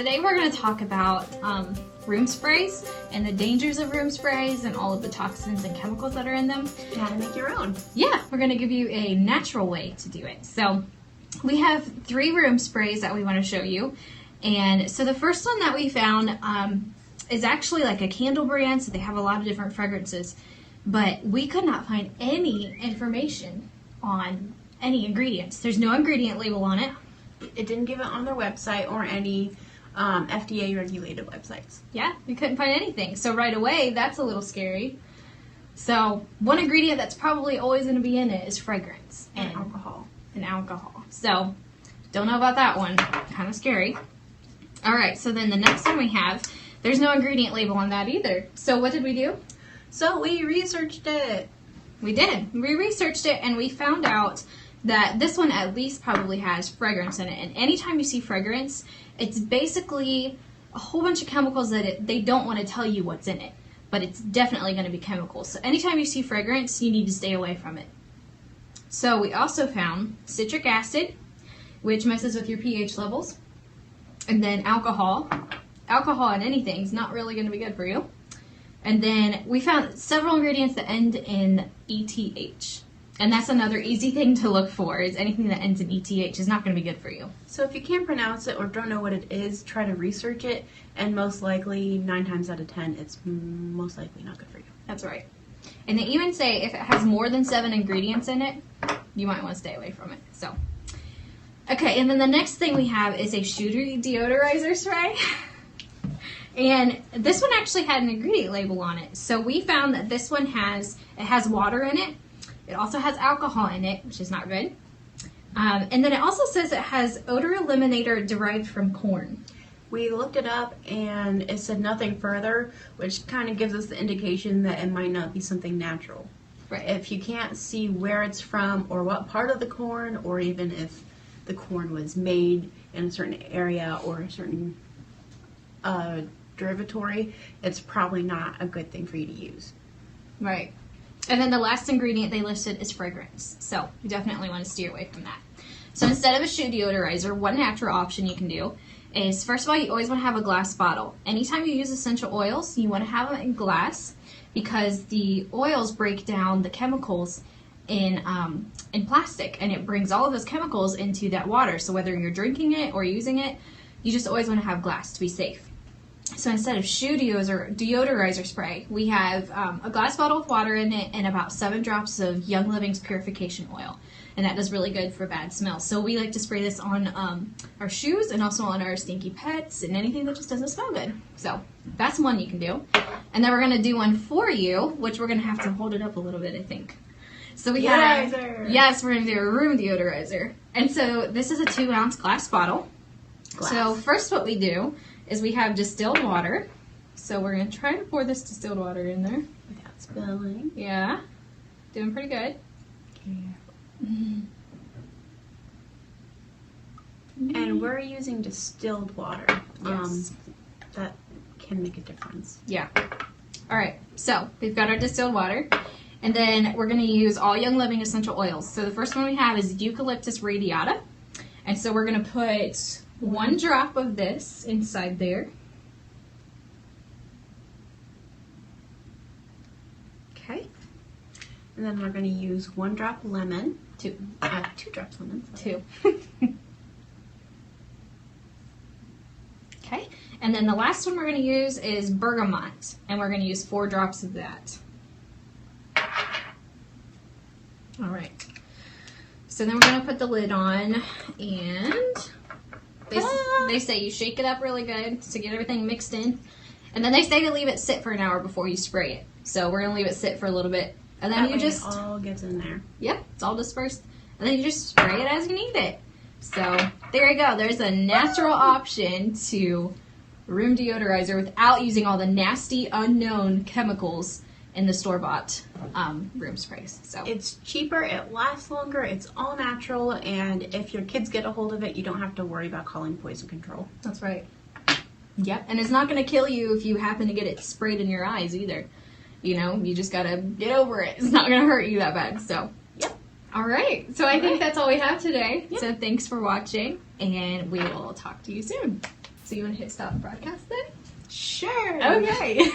today we're going to talk about room sprays and the dangers of room sprays and all of the toxins and chemicals that are in them. How to make your own. Yeah, we're going to give you a natural way to do it. So we have 3 room sprays that we want to show you. And so the first one that we found is actually like a candle brand, so they have a lot of different fragrances. But we could not find any information on any ingredients. There's no ingredient label on it. It didn't give it on their website or any FDA regulated websites. Yeah, we couldn't find anything. So right away, that's a little scary. So one ingredient that's probably always going to be in it is fragrance And alcohol. And alcohol. So don't know about that one. Kind of scary. All right, so then the next one we have, there's no ingredient label on that either. So what did we do? So we researched it. We did. We researched it and we found out that this one at least probably has fragrance in it. And anytime you see fragrance, it's basically a whole bunch of chemicals that they don't want to tell you what's in it. But it's definitely going to be chemicals. So anytime you see fragrance, you need to stay away from it. So we also found citric acid, which messes with your pH levels. And then alcohol. Alcohol in anything is not really going to be good for you. And then we found several ingredients that end in ETH. And that's another easy thing to look for, is anything that ends in ETH is not going to be good for you. So if you can't pronounce it or don't know what it is, try to research it, and most likely, 9 times out of 10, it's most likely not good for you. That's right. And they even say if it has more than 7 ingredients in it, you might want to stay away from it. So, okay, and then the next thing we have is a shooter deodorizer spray. And this one actually had an ingredient label on it. So we found that this one has water in it. It also has alcohol in it, which is not good. And then it also says it has odor eliminator derived from corn. We looked it up and it said nothing further, which kind of gives us the indication that it might not be something natural. Right. If you can't see where it's from or what part of the corn, or even if the corn was made in a certain area or a certain derivatory, it's probably not a good thing for you to use. Right. And then the last ingredient they listed is fragrance. So you definitely want to steer away from that. So instead of a shoe deodorizer, one natural option you can do is, first of all, you always want to have a glass bottle. Anytime you use essential oils, you want to have them in glass, because the oils break down the chemicals in plastic, and it brings all of those chemicals into that water. So whether you're drinking it or using it, you just always want to have glass to be safe. So instead of shoe deodorizer spray, we have a glass bottle with water in it and about 7 drops of Young Living's purification oil. And that does really good for bad smells. So we like to spray this on our shoes and also on our stinky pets and anything that just doesn't smell good. So that's one you can do. And then we're going to do one for you, which we're going to have to hold it up a little bit, I think. So we have, yes, we're going to do a room deodorizer. And so this is a 2-ounce glass bottle. So first what we do is we have distilled water. So we're going to try to pour this distilled water in there. Without spilling. Yeah. Doing pretty good. And we're using distilled water. Yes. That can make a difference. Yeah. All right. So we've got our distilled water. And then we're going to use all Young Living essential oils. So the first one we have is Eucalyptus radiata. And so we're going to put 1 drop of this inside there. Okay. And then we're going to use 1 drop lemon. 2 drops lemon. 2. Okay. And then the last one we're going to use is bergamot. And we're going to use 4 drops of that. All right. So then we're going to put the lid on, and they say you shake it up really good to get everything mixed in. And then they say to leave it sit for an hour before you spray it. So we're going to leave it sit for a little bit. And then that you way just... it all gets in there. Yep, it's all dispersed. And then you just spray it as you need it. So there you go. There's a natural option to room deodorizer without using all the nasty, unknown chemicals in the store-bought room sprays. So it's cheaper, it lasts longer, it's all natural, and if your kids get a hold of it, you don't have to worry about calling poison control. That's right. Yep, and it's not going to kill you if you happen to get it sprayed in your eyes either. You know, you just got to get over it. It's not going to hurt you that bad. So, yep. All right. So I think that's all we have today. Yep. So thanks for watching, and we will talk to you soon. So you want to hit stop broadcast then? Sure. Okay.